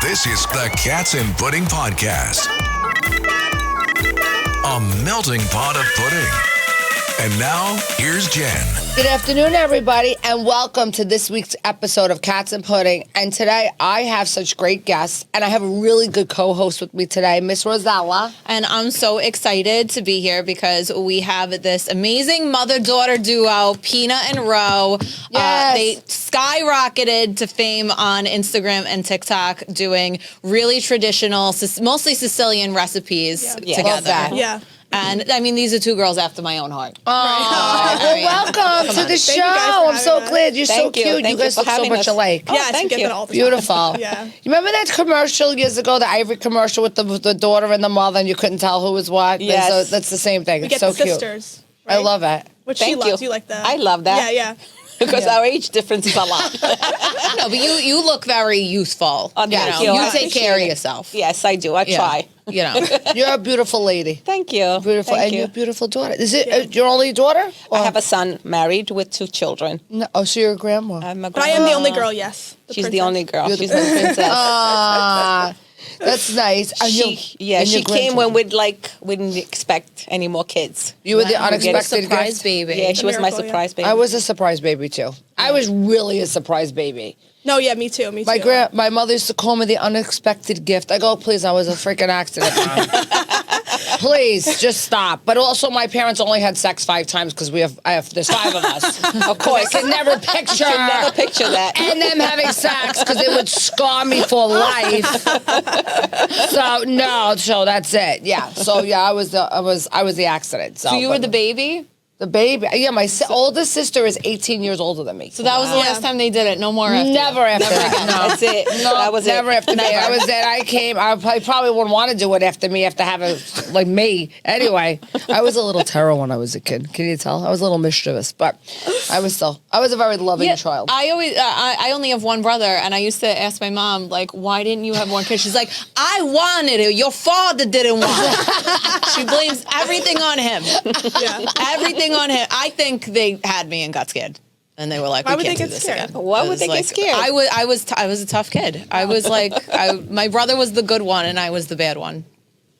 This is the Cats and Pudding Podcast. A melting pot of pudding. And now, here's Jen. Good afternoon, everybody, and welcome to this week's episode of Cats and Pudding. And today, I have such great guests, and I have a really good co-host with me today, Miss Rosella. And I'm so excited to be here because we have this amazing mother-daughter duo, Pina and Ro. Yes. They skyrocketed to fame on Instagram and TikTok doing really traditional, mostly Sicilian recipes together. Love that. Yeah. And, I mean, these are two girls after my own heart. Oh, well, welcome to the show. you guys for I'm so having us. glad. You're so Thank you. cute. You Thank guys you look for so having much us. alike. Yes, thank we get you. that all the Beautiful. time. Yeah. You remember that commercial years ago, the Ivory commercial with the daughter and the mother, and you couldn't tell who was what? Yes. So that's the same thing. We It's get so the cute. sisters. I Right? love it. Which Thank she loves. you. You like that. I love that. Yeah. Because our age difference is a lot. No, but you look very youthful. thank you. You I take care of appreciate it. yourself. Yes, I do. I Yeah. try. You know. You're a beautiful lady. Thank you. Beautiful. Thank And you. your beautiful daughter. Is it your only daughter? I have a son married with 2 children. No, oh, so you're a grandma. I'm a But I am the grandma. only girl, yes. She's the only girl. You're the She's the princess. Ah, that's nice. And She came when we didn't expect any more kids. you were the Wow. Get a unexpected surprise gift. baby. Yeah, she was my miracle, yeah. surprise baby. I was a surprise baby too. I was really a surprise baby. No, yeah, me too. Me too. My mother used to call me the unexpected gift. I go, please, I was a freaking accident, Mom. Please, just stop. But also, my parents only had sex 5 times because there's 5 of us. Of course. I can never picture. Could never picture that. And them having sex because it would scar me for life. So that's it. Yeah. So yeah, I was the accident. So You were the baby? the baby. Yeah, my oldest sister is 18 years older than me. So that was the last time they did it. No more after. Never after that. No. That's it. No, That was never it. after me. I was there. I probably wouldn't want to do it after me after having like me. Anyway, I was a little terror when I was a kid. Can you tell? I was a little mischievous, but I was a very loving child. I only have one brother, and I used to ask my mom, like, why didn't you have more kids? She's like, I wanted it. Your father didn't want it. She blames everything on him. Yeah. Everything on him. I think they had me and got scared. And they were like, Why we would can't they do get this scared? again. Why It would was they get like- scared? I was a tough kid. I was like, my brother was the good one, and I was the bad one,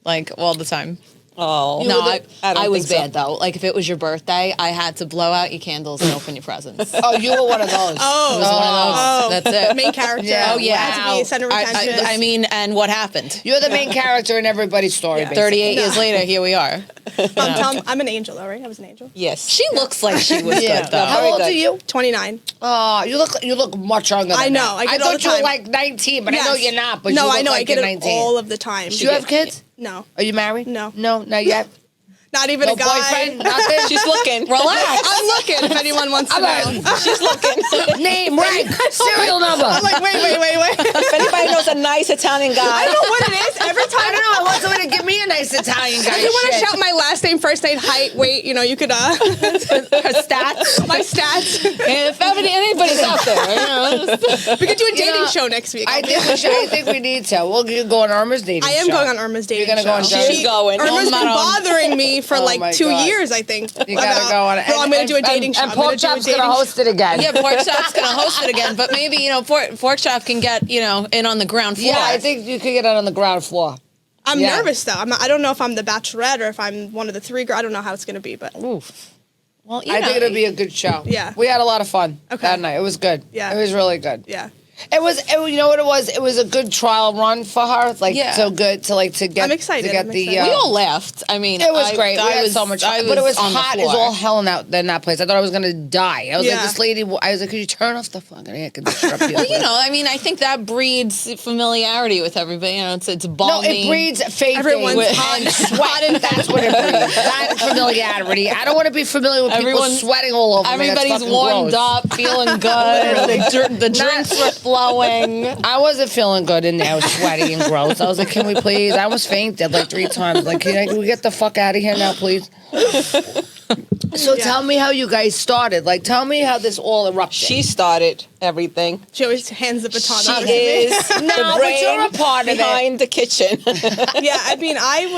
like all the time. Oh. No, I don't I was think so. bad though. Like if it was your birthday, I had to blow out your candles and open your presents. Oh, you were one of those. Oh. It was one of those. That's it. Main character. Yeah. Oh yeah. Had to be center of attention. I mean, and what happened? You're the main character in everybody's story. Yeah. Basically. 38 years later, here we are. I'm an angel, though, right? I was an angel. Yes. She looks like she was Yeah. good though. How Very old good. are you? 29. Oh, you look much younger than I know, that. I get it all thought the you were time. like 19, but I know Yes. you're not. But no, you look I know. like I get you're it 19. all of the time. Do you have kids? No. Are you married? No. No, not yet. Not even No a guy. boyfriend? Nothing? She's looking. Relax. I'm looking if anyone wants to know. She's looking. Name, rank, serial number. I'm like, wait. If anybody knows a nice Italian guy. I don't know what it is. Every time I don't know. I want somebody to give me a nice Italian guy. if you want to shit. shout my last name, first name, height, weight, you could, Her stats. my stats. If anybody's out there, We could do a dating know, show next week. I think we need to. We'll go on Irma's dating I am show. going on Irma's dating You're gonna go on show. Jersey? She's going. Irma's No been matter- bothering me for Oh my like 2 God. years, I think. You gotta go on it. No, I'm going to do a dating show. And I'm gonna Pork do a Chop's gonna dating host it again. yeah, Pork Chop's gonna host it again, but maybe Pork Chop can get in on the ground floor. Yeah, I think you could get it on the ground floor. I'm Yeah. nervous though. I don't know if I'm the bachelorette or if I'm one of the 3 girls. I don't know how it's going to be, but Oof. Well, I think it'll be a good show. Yeah. We had a lot of fun Okay. that night. It was good. Yeah. It was really good. yeah. You know what it was? It was a good trial run for her. Like, Yeah. so good to get. I'm excited. To get I'm the. excited. we all laughed. I mean, It was great. We had was so much I fun. But it was on the hot as floor. all hell in that place. I thought I was going to die. I was like, Yeah. this lady, I was like, could you turn off the fucking air conditioner up here? I mean, I think that breeds familiarity with everybody. It's No, balmy. it breeds faith Everyone's and hot. sweat, and that's what it breeds. Not familiarity. I don't want to be familiar with people Everyone's- sweating all over me. That's Everybody's fucking warmed gross. up, feeling good. the drinks were flowing. I wasn't feeling good in there. I was sweaty and gross. I was like, can we please? I almost fainted like 3 times. Like, can we get the fuck out of here now, please? So tell me how you guys started. Like, tell me how this all erupted. She started everything. She always hands the baton She over to me. is No, the but brain you're a part of it. behind the kitchen. Yeah, I mean, I'm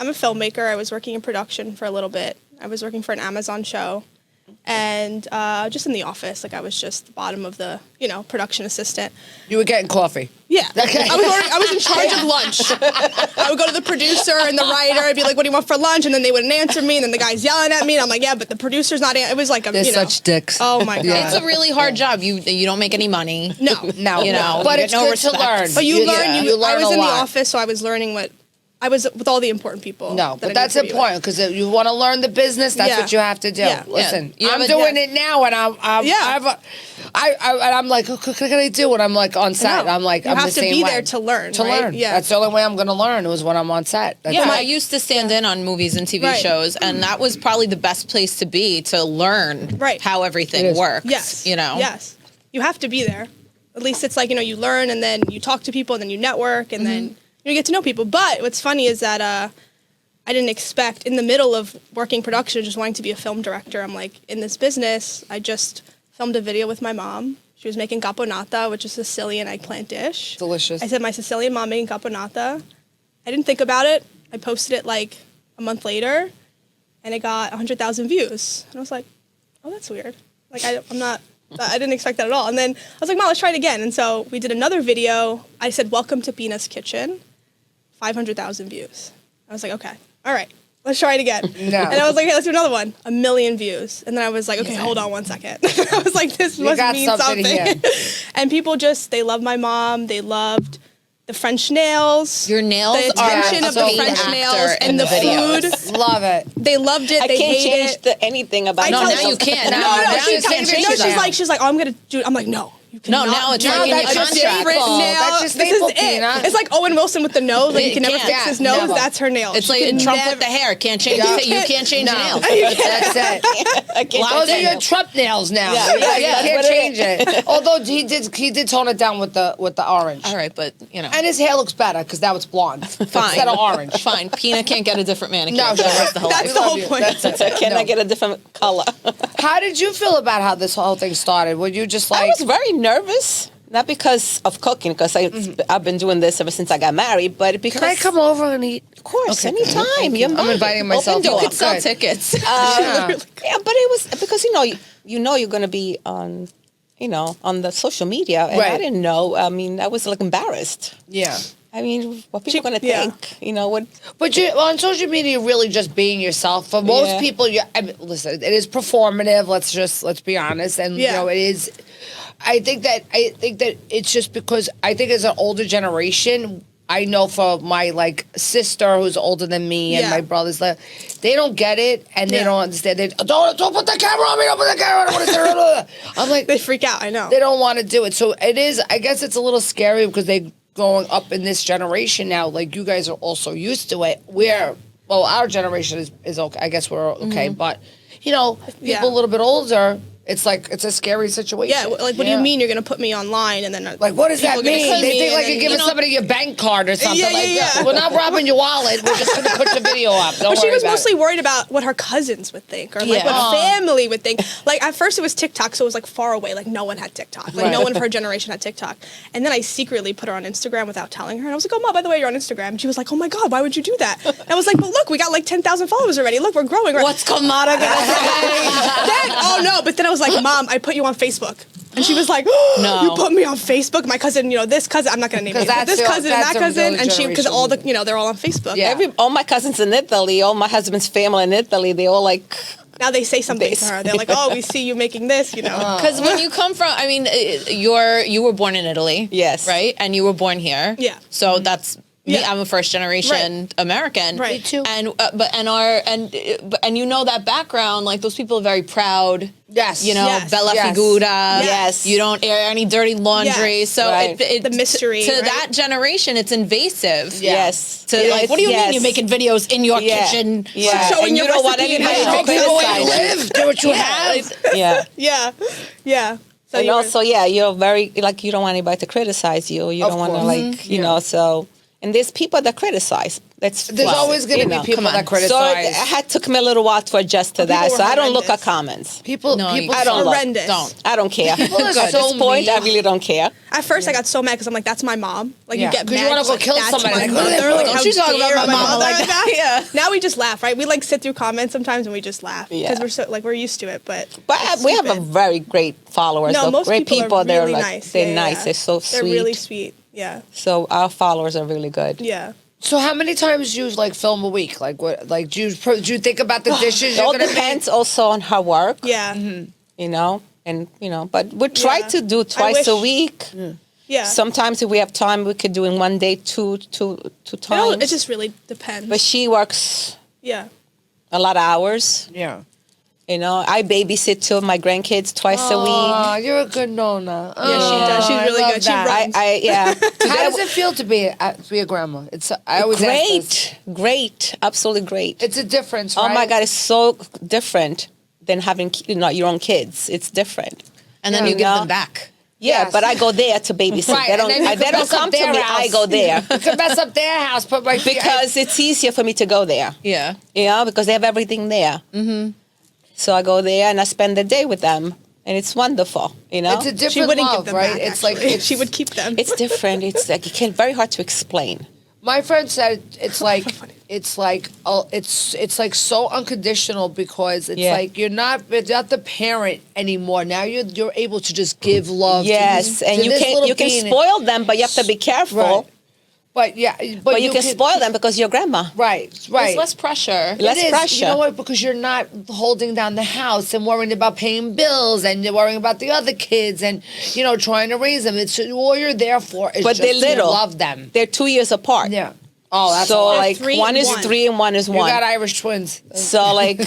a filmmaker. I was working in production for a little bit. I was working for an Amazon show. and just in the office. Like I was just the bottom of the, production assistant. You were getting coffee. Yeah. Okay. I was in charge of lunch. I would go to the producer and the writer. I'd be like, what do you want for lunch? And then they wouldn't answer me. And then the guy's yelling at me. And I'm like, yeah, but the producer's not. It was like, They're such dicks. Oh my God. Yeah. It's a really hard job. You don't make any money. No. But you it's get no good respect. to learn. But you learn. I I was a in the lot. office, so I was learning I was with all the important people. No, that but I that's needed to be with. important because you want to learn the business. That's Yeah. what you have to do. Yeah. Listen, Yeah. I'm doing it now, and I'm like, what can I do when I'm like on set? know. I'm like, You I'm have the to same be way. there to learn, To right? learn. Yeah. That's the only way I'm going to learn is when I'm on set. That's Yeah, it. I used to stand in on movies and TV Right. shows, and that was probably the best place to be to learn how It everything is. works. Yes. Yes. You have to be there. At least it's like, you learn and then you talk to people and then you network and then you get to know people. But what's funny is that I didn't expect in the middle of working production, just wanting to be a film director. I'm like, in this business, I just filmed a video with my mom. She was making caponata, which is a Sicilian eggplant dish. Delicious. I said, my Sicilian mom making caponata. I didn't think about it. I posted it like a month later and it got 100,000 views. And I was like, oh, that's weird. Like, I didn't expect that at all. And then I was like, Mom, let's try it again. And so we did another video. I said, welcome to Pina's Kitchen, 500,000 views. I was like, okay, all right, let's try it again. No. And I was like, hey, let's do another one, 1 million views. And then I was like, okay, hold on 1 second. I was like, this must got mean something something. here. And people they loved my mom. They loved the French nails. Your nails the are attention a of the paid French actor nails in and the videos. food. Love it. They loved it. I They can't hate change it. anything about No, it. now you can't. No, Now no, you she can't takes it change down. that. she's like, oh, I'm gonna do. I'm like, no. You No, cannot now it's do like in your a contract. different Staple. nail. That's your This is staple, it. Pina. It's like Owen Wilson with the nose. Like You you can never can't. fix his Yeah, nose. never. That's her nail. It's She like could Trump never- with the hair. Can't change. Yeah. You can't change your nails. That's it. I can't Locked Those are in. your Trump nails now. Yeah, yeah, you that's can't what it change it. Although he did tone it down with the orange. All right, but And his hair looks better because now it's blonde fine. instead of orange. Fine. Pina can't get a different manicure. No, for the rest of her That's life. the love whole you. point. That's it. Can I No. get a different color? How did you feel about how this whole thing started? Were you just I like, was very nervous. Not because of cooking, because I've been doing this ever since I got married, but because can I come over and eat? Of course, Okay. anytime. You're I'm inviting myself. Open You door. could sell Good. tickets. Yeah. Yeah, but it was because you're going to be on, on the social media, and I Right. didn't know. I mean, I was like embarrassed. Yeah. I mean, what people going to Yeah. think? What? But on social media, you're really just being yourself. For most Yeah. people, listen, it is performative. Let's be honest, and Yeah. it is. I think that it's just because I think as an older generation, I know for my sister who's older than me and Yeah. my brothers, they don't get it and they Yeah. don't understand. They don't put the camera on me. Don't put the camera on me. I don't wanna see it." I'm like, They freak out. I know. they don't want to do it. So it is. I guess it's a little scary because they growing up in this generation now. Like you guys are also used to it. Our generation is okay. I guess we're okay, but people Yeah. a little bit older. It's it's a scary situation. Yeah. Like, what do you mean you're gonna put me online and then Like, what does that people are gonna mean? see They me think and like then, you're giving somebody your bank card or something Yeah, like yeah, that. yeah. We're not robbing your wallet. We're just going to put the video up. Don't But she worry was about mostly it. worried about what her cousins would think or like Yeah. what family would think. Like at first it was TikTok, so it was like far away. Like no one had TikTok. Like Right. no one of her generation had TikTok. And then I secretly put her on Instagram without telling her. And I was like, oh, Mom, by the way, you're on Instagram. And she was like, oh my God, why would you do that? And I was like, but look, we got like 10,000 followers already. Look, we're growing. What's Kamada gonna say? Oh no, but then I was like, Mom, I put you on Facebook. And she was like, No. you put me on Facebook? My cousin, this cousin, I'm not going to name 'Cause names, but that's this the- cousin and that's that the cousin. older And because all the, generation. they're all on Facebook. Yeah. All my cousins in Italy, all my husband's family in Italy, they all like. Now they say something to her. They're like, oh, we see you making this, Because when you come from, you were born in Italy, Yes. right, and you were born here, Yeah. So that's me. Yeah. I'm a first generation American, Right. Me too. And and you know that background, like those people are very proud. Yes. Bella Yes. figura. Yes. You don't air any dirty laundry. Yes. So Right. it The mystery, to right? that generation, it's invasive. Yeah. Yes. To like, what do you mean Yes. you're making videos in your Yeah. kitchen? Yeah. Showing And you your don't want recipe and anybody how you to make it. Go where you criticize. live. Do what you have. Yeah. Yeah. Yeah. So And you were- also, you're very, you don't want anybody to criticize you. You Of don't want to, course. so And there's people that criticize. There's always going to be people that So criticize. took me a little while to adjust to that. were So I don't look at horrendous. comments. people, No, people, I don't look. Horrendous. Don't. I don't care. are At so this point, mean. I really don't care. At first, I got so mad because I'm like, that's my mom. Like, Yeah, you get 'cause you mad. wanna it's go like, kill that's somebody. my Like, mother. Like, don't how you talk about dare my mama like mother that. Yeah. Now we just laugh, right? We like sit through comments sometimes and we just laugh Yeah. because we're so like we're used to it. But But it's we have a stupid. very great followers. no, of most great people are They're really like, nice. They're Yeah, nice. yeah. They're so sweet. They're really sweet. Yeah, So our followers are really good. yeah. So how many times do you like film a week? Like what? Like do you think about the dishes It you're all gonna make? depends also on her work. Yeah, You know, and but we try Yeah. to do I twice a wish- week. yeah. Sometimes if we have time, we could do in one day two times. It just really depends. But she works yeah, a lot of hours. Yeah. You know, I babysit two of my grandkids twice a week. Oh, you're a good Nona. Yeah, she does. She's I really love good. She that. runs. Yeah. How does it feel to be a grandma? It's I always ask this. Great, absolutely great. It's a difference. Oh right? my God, it's so different than having your own kids. It's different. And then Yeah. you give No. them back. Yeah, Yes. but I go there to babysit. Right, They and don't. then you They can don't mess up come to their me. house. I go there You can mess up their house, but like because it's easier for me to go there. Yeah. You know, because they have everything there. Mm-hmm. So I go there and I spend the day with them, and it's wonderful. You know, it's a different she wouldn't love, give them right? back. It's like actually. She would keep them. it's different. It's like very hard to explain. My friend said it's like it's like so unconditional because it's Yeah. like you're not the parent anymore. Now you're able to just give love. Yes, to and this you little can being. spoil them, but you have to be careful. Right. But yeah, But you can spoil them because you're grandma. Right, right. There's less pressure. Less It is. pressure. You know what? Because you're not holding down the house and worrying about paying bills and you're worrying about the other kids and trying to raise them. It's all you're there for is But just they're to little. love them. They're 2 years apart. Yeah. Oh, that's a So lot. like 3 one and is 1. 3 and one is You 1. got Irish twins. So like,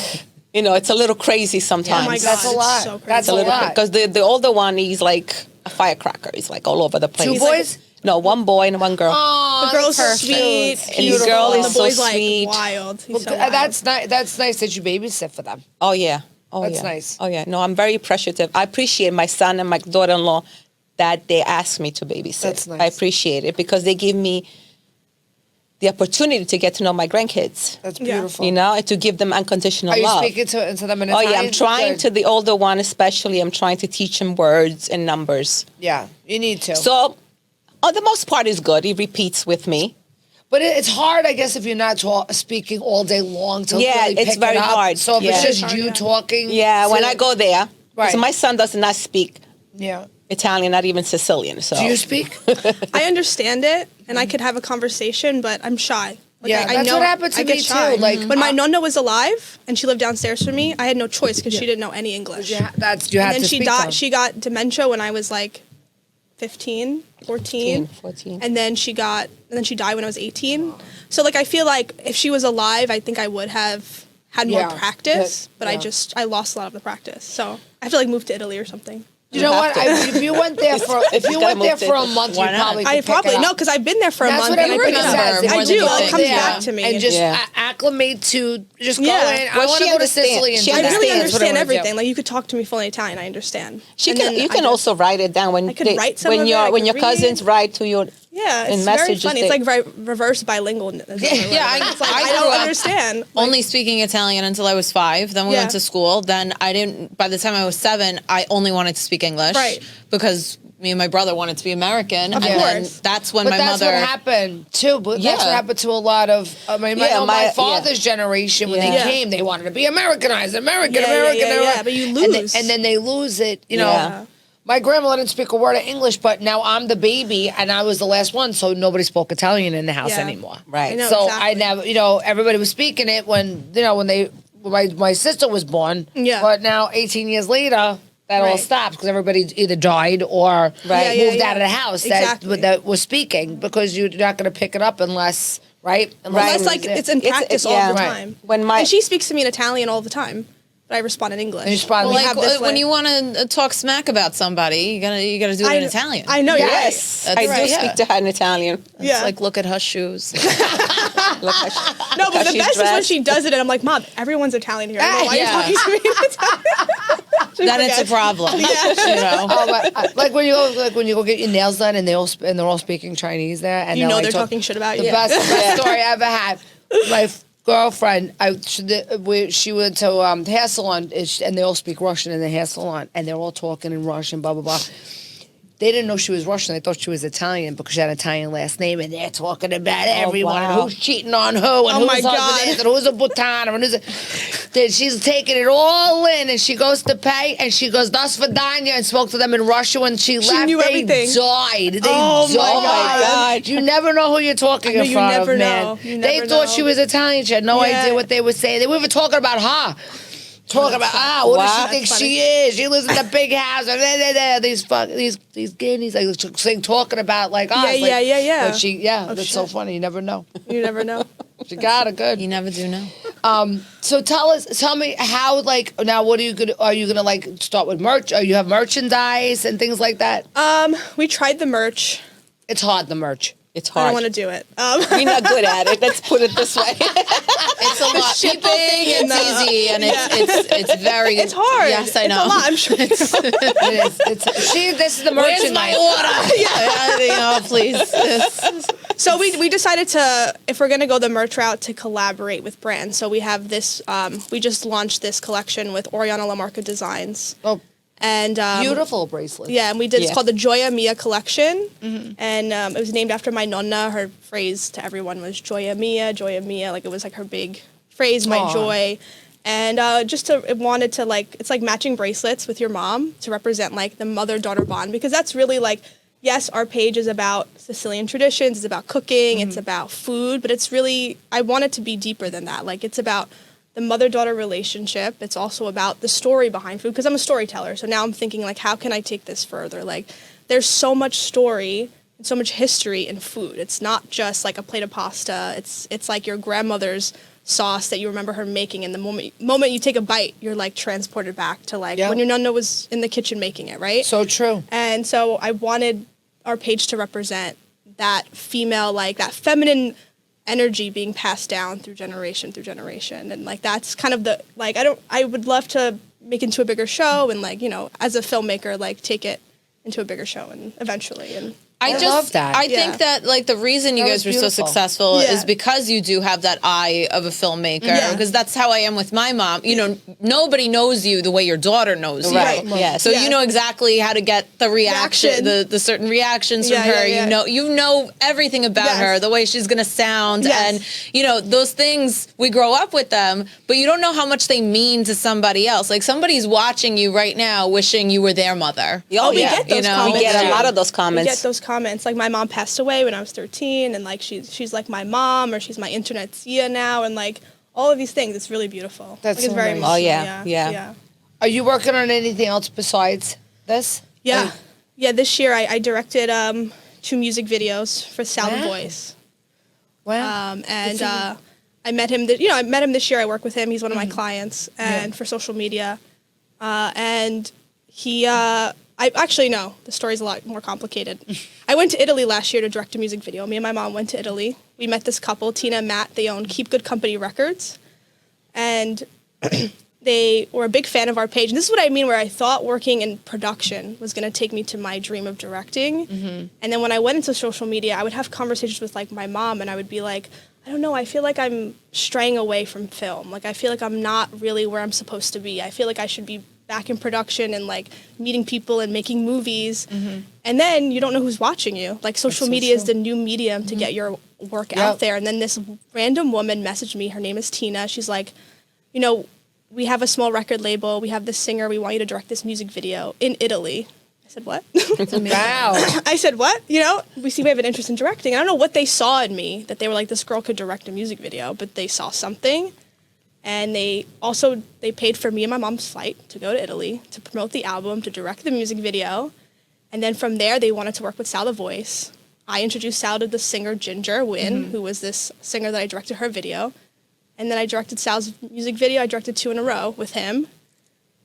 it's a little crazy sometimes. Oh my God, That's a it's lot. so crazy. That's It's a a little lot. because the older one he's like a firecracker. He's like all over the place. Two boys? No, one boy and one girl. Oh, The girl's so that's sweet, perfect. And the beautiful, girl is the so boy's like sweet. wild. He's Well, so wild. that's nice. That's nice that you babysit for them. Oh yeah. Oh That's yeah. nice. Oh yeah. No, I'm very appreciative. I appreciate my son and my daughter-in-law that they ask me to babysit. That's nice. I appreciate it because they give me the opportunity to get to know my grandkids. That's Yeah. beautiful. And to give them unconditional Are you love. speaking to them in Oh Italian? yeah, I'm trying Good. to the older one especially. I'm trying to teach him words and numbers. Yeah, you need to. So, on the most part, is good. He repeats with me. But it's hard, I guess, if you're not speaking all day long to Yeah, really it's pick very it up. hard. So if Yeah. it's just It's hard, you yeah. talking. Yeah, when to- I go there, Right. so my son does not speak Yeah. Italian, not even Sicilian. So Do you speak? I understand it, and I could have a conversation, but I'm shy. Like, Yeah, I that's know what happened to I get me, too. shy. Like, when my nonna was alive and she lived downstairs from me, I had no choice because she didn't know any English. you had And then to she speak died. to them. She got dementia when I was like 15, 14. 14. And then she died when I was 18. So like I feel like if she was alive, I think I would have had more Yeah, practice, but yeah. I lost a lot of the practice. So I feel like move to Italy or something. You know have what? to. If you went there for a month, Why you not? probably I could pick probably it up. no, because I've been there for a That's month. what and I everybody pick it up. says. If I you do. go It comes there back to me. and just Yeah. acclimate to just Yeah. go in. I Well, want to she go to understands. Sicily and She do I that. really understands That's what I understand wanna do. everything. Like you could talk to me full in Italian. I understand. She And can. then You I can just- also write it down when I could write some when of it, your I when could your read. cousins write to you. Yeah, in it's very messages funny. they- It's like reverse bilingual. Yeah, It's like I I grew don't up understand. only speaking Italian until I was 5. Then we Yeah. went to school. Then I didn't. By the time I was 7, I only wanted to speak English, Right. Because me and my brother wanted to be American, Of and then course. that's when But my that's mother. what happened too. But that's Yeah. what happened to a lot of. I mean, Yeah, my my- father's generation when they Yeah. came, they wanted to be Americanized, American, Yeah, American, yeah, American. yeah, but you And lose. and then they lose it. You know, Yeah. my grandma didn't speak a word of English, but now I'm the baby and I was the last one, so nobody spoke Italian in the house Yeah. anymore. Right. I know, So exactly. I never, everybody was speaking it when my sister was born. Yeah. But now 18 years later. That all Right. stopped because everybody either died or Right. Yeah, moved yeah, out of the yeah. house Exactly. that was speaking because you're not going to pick it up unless, right? Right. It's like it's in practice all yeah. the Right. time. When my- and she speaks to me in Italian all the time, but I respond in English. And you respond in We English. have Like this, when you want to talk smack about somebody, you gotta do it in Italian. I know. You're right. Yes, That's I do right, yeah. speak to her in Italian. It's Yeah. like look at her shoes. Look how she- No, how but the she's best is when dressed. she does it, and I'm like, Mom, everyone's Italian here. I don't know why Yeah. you're talking to me in Italian. then it's a problem. You know, Like when you go get your nails done and they're all speaking Chinese there, and You know like, they're talking shit about you. The best story I ever had. My girlfriend, she went to hair salon, and they all speak Russian in the hair salon, and they're all talking in Russian, blah blah blah. They didn't know she was Russian. They thought she was Italian because she had an Italian last name, and they're talking about everyone and who's cheating on who and who's husband is and who's a butana and who's a... Then she's taking it all in, and she goes to pay, and she goes, "Das Vidanya," and spoke to them in Russian. When she left, knew they everything. died. They Oh, died. my God. You never know who you're talking in you front never of, man. know. You They never thought know. she was Italian. She had no idea what they were saying. They were even talking about her. Talking about what does she think she is? She lives in the big house. These guineas like talking about like us. Yeah. But that's so funny. You never know. You never know. She got it good. you never do know. So tell me how like now. What are you gonna like start with merch? Or you have merchandise and things like that? We tried the merch. It's hard, the merch. It's I hard. don't want to do it. We're not good at it. Let's put it this way. It's a lot. People think it's easy, and it's very. It's hard. Yes, I know. It's a lot. I'm sure. It is. This is the merchandise. Where's my order? You know, please. So we decided to, if we're gonna go the merch route, to collaborate with brands. So we have this. We just launched this collection with Oriana Lamarca Designs. Oh, And beautiful bracelet. Yeah, and we did. It's Yeah. called the Gioia Mia collection, and it was named after my nonna. Her phrase to everyone was Gioia Mia. Like it was like her big phrase, my Aw. joy. And it wanted to like, it's like matching bracelets with your mom to represent like the mother-daughter bond, because that's really like, yes, our page is about Sicilian traditions, it's about cooking, it's about food, but it's really, I want it to be deeper than that. Like it's about the mother-daughter relationship. It's also about the story behind food, because I'm a storyteller. So now I'm thinking like, how can I take this further? Like there's so much story and so much history in food. It's not just like a plate of pasta. It's like your grandmother's sauce that you remember her making, and the moment you take a bite, you're like transported back to like when your nonna was in the kitchen making it, right? So true. And so I wanted our page to represent that female, like that feminine energy being passed down through generation, and like that's kind of the like I would love to make into a bigger show, and like, you know, as a filmmaker, like take it into a bigger show and eventually. And I love that. I think that like the reason you That guys were was so beautiful. successful Yeah. is because you do have that eye of a filmmaker. Yeah. Because that's how I am with my mom. You know, nobody knows you the way your daughter knows you. Right. Yes. So you know exactly how to get the reaction, Reaction. the certain reactions from Yeah, her. yeah. You know everything about Yes. her, the way she's gonna sound, Yes. and you know those things. We grow up with them, but you don't know how much they mean to somebody else. Like somebody's watching you right now, wishing you were their mother. Oh, we yeah. get those You know, comments. We get a too. lot of those We comments. get those comments. Like my mom passed away when I was 13, and like she's like my mom, or she's my internet tia now, and like all of these things. It's really beautiful. That's like, it's so very nice. emotional. Oh, yeah. yeah. Are you working on anything else besides this? Yeah. Yeah, this year I directed 2 music videos for Sound of Wow. Voice. Wow. And I met him. I met him this year. I work with him. He's one of my clients, and for social media. And he, I actually no. The story's a lot more complicated. I went to Italy last year to direct a music video. Me and my mom went to Italy. We met this couple, Tina and Matt. They own Keep Good Company Records, and they were a big fan of our page. And this is what I mean, where I thought working in production was going to take me to my dream of directing. And then when I went into social media, I would have conversations with like my mom, and I would be like, I don't know, I feel like I'm straying away from film. Like I feel like I'm not really where I'm supposed to be. I feel like I should be back in production and like meeting people and making movies. And then you don't know who's watching you. Like social media is the new medium to get your work out there. And then this random woman messaged me. Her name is Tina. She's like, you know, we have a small record label. We have this singer. We want you to direct this music video in Italy. I said, what? Wow. I said, what? You know, we see we have an interest in directing. I don't know what they saw in me that they were like, this girl could direct a music video, but they saw something. And they paid for me and my mom's flight to go to Italy to promote the album, to direct the music video. And then from there, they wanted to work with Sal the Voice. I introduced Sal to the singer Ginger Wynn, who was this singer that I directed her video. And then I directed Sal's music video. I directed 2 in a row with him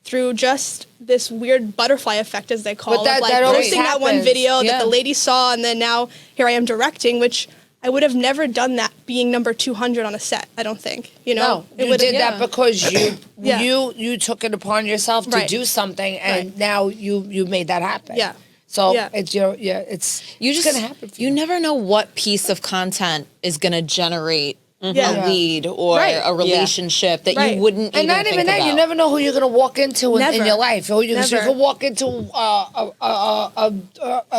through just this weird butterfly effect, as they call But it, that always posting that one happens. video Yeah. that the lady saw, and then now here I am directing, which I would have never done that being number 200 on a set. I don't think. You know, No, you would've- did that because you Yeah. you took it upon yourself to Right. do something, and Right. now you made that happen. Yeah. So Yeah. it's it's You it's just gonna happen. For you never know what piece of content is going to generate Yeah. a lead or Right. a relationship that Right. you wouldn't And even not think even that, about. you never know who you're gonna walk into in Never. your life. Or you Never. could walk into an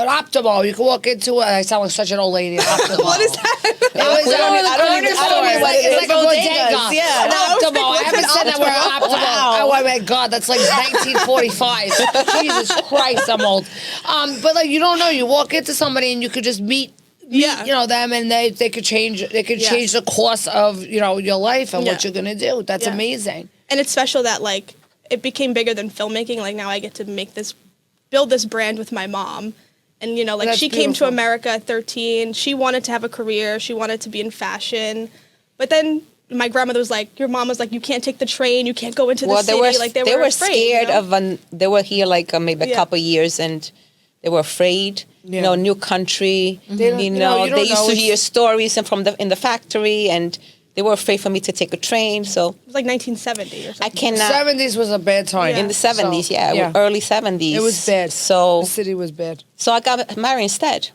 Optimal. You could walk into I sound like such an old lady. Optimal. What is that? It was We don't- I don't even- I don't know what it It's is. like a bodega. Bodegas, yeah. An Optimal. I haven't said that word Optimal. Wow. Oh my God, that's like 1945. Jesus Christ, I'm old. But like you don't know. You walk into somebody and you could just meet Yeah. you know them, and they could change Yeah. change the course of your life and what Yeah. you're gonna do. That's Yeah. amazing. And it's special that like it became bigger than filmmaking. Like now I get to build this brand with my mom. And you know, like That's she came to beautiful. America at 13. She wanted to have a career. She wanted to be in fashion. But then my grandmother was like, your mom was like, you can't take the train. You can't go into the city. Like they were afraid, scared you know? of they were here like maybe a Yeah. couple years and they were afraid. Yeah. You know, new country. don't- You you know, know, you don't they used know, to hear stories and in the factory, and they were afraid for me to take a train. So It was like 1970 or something. I cannot. 70s was a bad time. In the 70s, So, yeah, early 70s. It was bad. So, The city was bad. so I got married instead.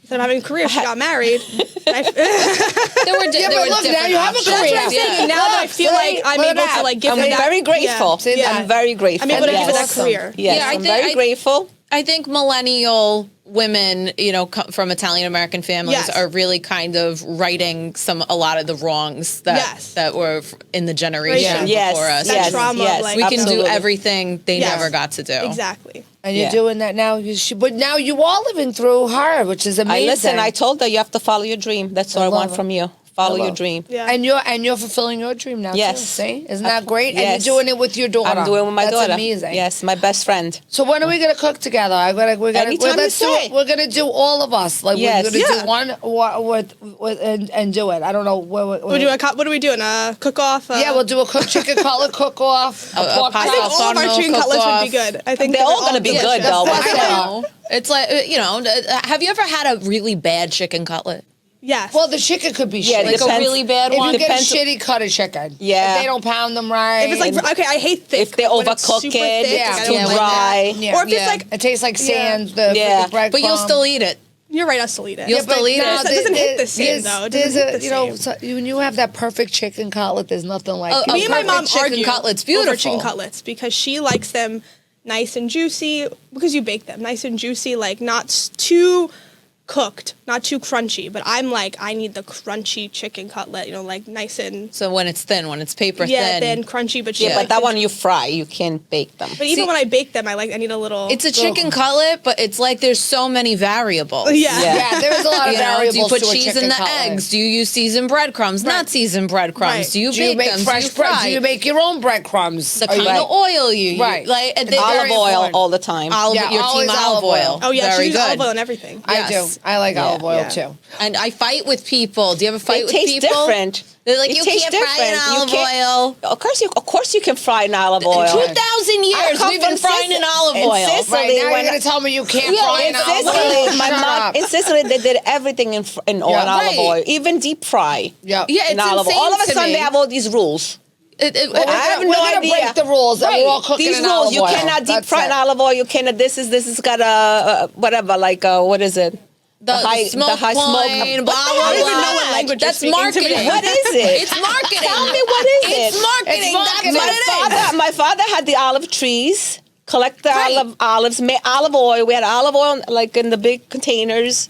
Instead of having a career, she got married. There were Yeah, but look, now you have a options. career. That's what I'm saying. Now that I feel like I'm Look at able that. to like give I'm her that. very grateful. Yeah. Yeah. I'm very grateful. I'm able to give her that Yes. career. Yes, Yeah, I I'm think very grateful. I think millennial women, you know, from Italian American families Yes. are really kind of righting a lot of the wrongs that Yes. that were in the generation Yes, before us. That yes, trauma, yes, like- We can do absolutely. everything they Yes. never got to do. Exactly. And you're Yeah. doing that now. But now you are living through her, which is amazing. I told her you have to follow your dream. That's what I love want it. from you. Follow your love it. dream. Yeah. And you're fulfilling your dream now. Yes. Too, see, isn't that great? Yes. And you're doing it with your daughter. I'm doing it with my That's daughter. amazing. Yes, my best friend. So when are we gonna cook together? Anytime let's you do say. it. We're gonna do all of us. Like Yes. we're gonna Yeah. do one and do it. I don't know. What are we doing? A cook off? Yeah, we'll do a chicken cutlet cook off. A pork pasta I think chop. all of our Farno chicken cutlets would be cook-off. good. I think They're all gonna be good, though. That's I what know. It's like, you know, have you ever had a really bad chicken cutlet? Yes. Well, the chicken could be Yeah, shitty. Like depends- a really bad If one? you get a Depends- shitty cut of chicken, Yeah. if they don't pound them right, if it's like okay, I hate thick. If they when it's overcook super it, thick, it's I too don't like dry. that. Yeah. Or if Yeah. it's like it tastes like Yeah. sand. The Yeah. bread But you'll crumb. still eat it. you're right, I'll still eat it. You'll still eat it. It doesn't hit the same, there's- though. It There's doesn't hit a, the you know, same. when you have that perfect chicken cutlet, there's nothing like it. Me and my perfect mom chicken argue cutlet's over beautiful. chicken cutlets because she likes them nice and juicy because you bake them nice and juicy, like not too cooked, not too crunchy. But I'm like, I need the crunchy chicken cutlet, you know, like nice and So when it's thin, when it's paper yeah, thin. then crunchy. But she Yeah, but likes that it- one you fry. You can't bake them. But even See- when I bake them, I need a little. It's a chicken cutlet, but it's like there's so many variables. yeah. Yeah. Yeah, there's a lot of You know, variables do you put to a cheese chicken in the cutlet. eggs? Do you use seasoned breadcrumbs? Right. Not seasoned breadcrumbs. Right. Do you Do you bake make them? fresh do you bread? fry? Do you make your own breadcrumbs? the Are you- kind of oil you use? Right. Like And they, olive Olive oil important. all the time. Yeah, your always team olive oil. Oh yeah, Very she uses good. olive oil and everything. I do. Yes. I like olive oil Yeah. too. And I fight with people. Do you ever fight It with tastes people? different. They're like, It you tastes can't fry in different. You olive can't- oil. Of course, you can fry in olive oil. 2,000 I years come we've been from frying in Sicily- olive in oil. Sicily. Right now, when you're gonna tell me you can't Yeah, fry In in olive oil? Sicily, my Shut mom up. in Sicily they did everything in olive Right. oil, even deep fry. Yeah. Yeah, it's in olive oil. insane All of a to sudden me. they have all these rules. Well, I have we're no gonna idea. break the rules and we're all cooking These in rules, olive you oil. cannot deep That's fry in it. olive oil. You cannot. This is got a whatever, like what is it? The smoke high point, smoke. blah, I blah, don't even blah. know what language you're That's speaking to me. marketing. What is it? It's marketing. Tell me what is it? It's marketing. It's marketing. That's what it is. My father had the olive trees. Collect the Right. olives, made olive oil. We had olive oil like in the big containers,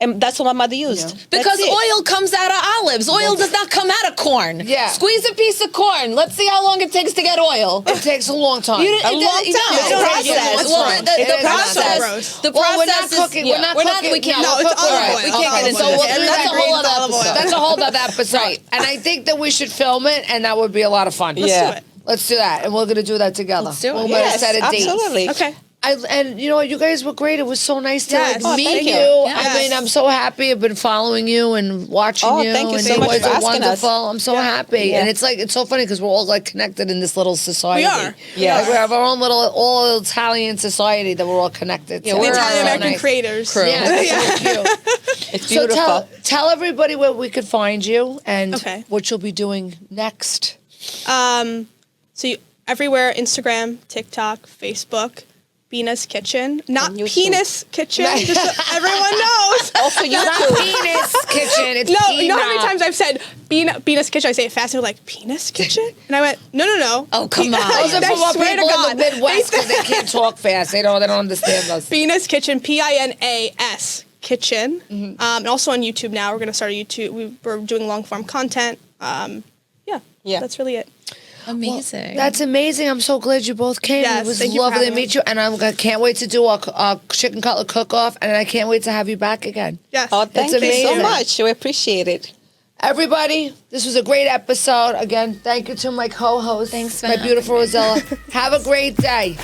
and that's what my mother used. Because That's it. oil comes out of olives. Oil does not come out of corn. Yeah. Squeeze a piece of corn. Let's see how long it takes to get oil. It takes a long time. You didn't- A it long doesn't- time. no, It's the a process- process. well, It the is a process. process. The Well, we're not process is- cooking. yeah, We're not cooking. We can't. No, we'll it's cook olive all right. oil. We can't get Olive into oil. it. And That's a that whole other olive oil. episode. That's a whole other episode. Right. And I think that we should film it, and that would be a lot of fun. Yeah. do it. Let's do that, and we're gonna do that together. Let's do it. We're gonna Yes, set a date. absolutely. Okay. And you know what? You guys were great. It was so nice to Yes. like, Oh, meet thank you. you. Yes. I mean, I'm so happy. I've been following you and watching Oh, you. thank you and so you much guys for are asking us. wonderful. I'm so happy. Yeah. And it's like, it's so funny because we're all like connected in this little society. We are. Yeah. Like, we have our own little all Italian society that we're all connected. Yeah, to. we're The We're Italian so American nice. creators. Crew. Yeah, that's so cute. It's So beautiful. tell everybody where we could find you and Okay. what you'll be doing next. Everywhere, Instagram, TikTok, Facebook, Pina's Kitchen. Not And YouTube. Penis Kitchen, just so everyone knows. Also, you Not too. penis kitchen. It's No, Pina. you know how many times I've said Pina's Kitchen? I say it fast, and they're like, Penis Kitchen? And I went, no. Oh, come on. Those are I from our swear to people God. in the Midwest because they can't talk fast. They don't understand us. Pina's Kitchen, Pinas Kitchen. And also on YouTube now. We're going to start a YouTube. We're doing long form content. Yeah. That's really it. Amazing. That's amazing. I'm so glad you both came. Yes, It was thank you for lovely to having me. meet you. And I can't wait to do our chicken cutlet cook-off. And I can't wait to have you back again. Yes. Oh, thank That's you so amazing. much. We appreciate it. Everybody, this was a great episode. Again, thank you to my co-host, Thanks for my having beautiful me. Rosella. Have a great day.